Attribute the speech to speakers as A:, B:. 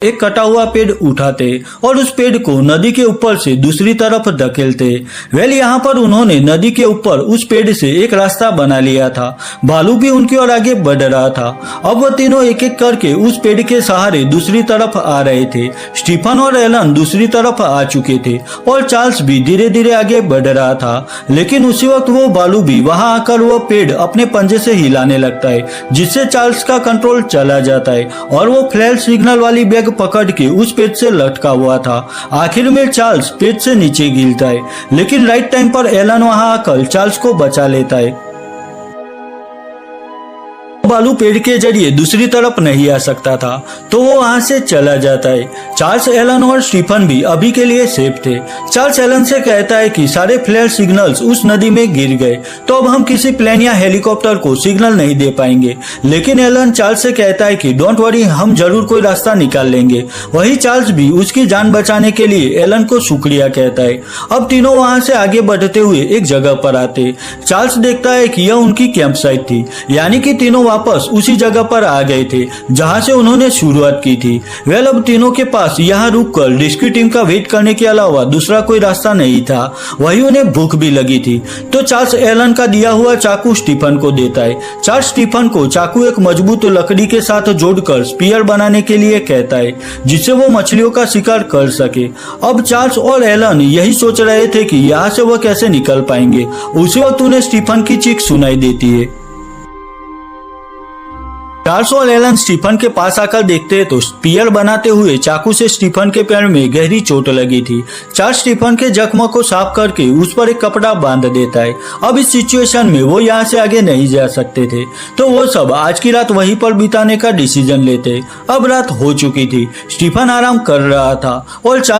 A: एक कटा हुआ पेड़ उठाते और उस पेड़ को नदी के ऊपर से दूसरी तरफ धकेलते। यहाँ पर उन्होंने नदी के ऊपर उस पेड़ से एक रास्ता बना लिया था। भालू भी उनकी ओर आगे बढ़ रहा था। अब वो तीनों एक एक करके उस पेड़ के सहारे दूसरी तरफ आ रहे थे। स्टीफन और एलन दूसरी तरफ आ चुके थे और चार्ल्स भी धीरे धीरे आगे बढ़ रहा था। लेकिन उसी वक्त वो भालू भी वहां आकर वो पेड़ अपने पंजे से हिलाने लगता है, जिससे चार्ल्स का कंट्रोल चला जाता है और वो फ्लैश सिग्नल वाली बैग पकड़ के उस पेड़ से लटका हुआ था। आखिर में चार्ल्स पेड़ से नीचे गिरता है, लेकिन राइट टाइम पर एलन वहां आकर चार्ल्स को बचा लेता है। भालू पेड़ के जरिए दूसरी तरफ नहीं आ सकता था, तो वो वहां से चला जाता है। चार्ल्स, एलन और स्टीफन भी अभी के लिए सेफ थे। चार्ल्स एलन से कहता है कि सारे फ्लेयर सिग्नल्स उस नदी में गिर गए, तो अब हम किसी प्लेन या हेलीकॉप्टर को सिग्नल नहीं दे पाएंगे। लेकिन एलन चार्ल्स से कहता है कि डोंट वरी, हम जरूर कोई रास्ता निकाल लेंगे। वही चार्ल्स भी उसकी जान बचाने के लिए एलन को शुक्रिया कहता है। अब तीनों वहां से आगे बढ़ते हुए एक जगह पर आते। चार्ल्स देखता है कि यह उनकी कैंप साइट थी, यानी कि तीनों वापस उसी जगह पर आ गए थे जहां से उन्होंने शुरुआत की थी। अब तीनों के पास यहाँ रुककर रेस्क्यू टीम का वेट करने के अलावा दूसरा कोई रास्ता नहीं था। वही उन्हें भूख भी लगी थी, तो चार्ल्स एलन का दिया हुआ चाकू स्टीफन को देता है। चार्ल्स स्टीफन को चाकू एक मजबूत लकड़ी के साथ जोड़कर स्पीयर बनाने के लिए कहता है, जिससे वो मछलियों का शिकार कर सके। अब चार्ल्स और एलन यही सोच रहे थे कि यहाँ से वो कैसे निकल पाएंगे। उसी वक्त उन्हें स्टीफन की चीख सुनाई देती है। चार्ल्स और एलन स्टीफन के पास आकर देखते हैं तो स्पीयर बनाते हुए चाकू से स्टीफन के पैर में गहरी चोट लगी थी। चार्ल्स स्टीफन के जख्म को साफ करके उस पर एक कपड़ा बांध देता है। अब इस सिचुएशन में वो यहाँ से आगे नहीं जा सकते थे, तो वो सब आज की रात वहीं पर बिताने का डिसीजन लेते। अब रात हो चुकी थी, स्टीफन आराम कर रहा था और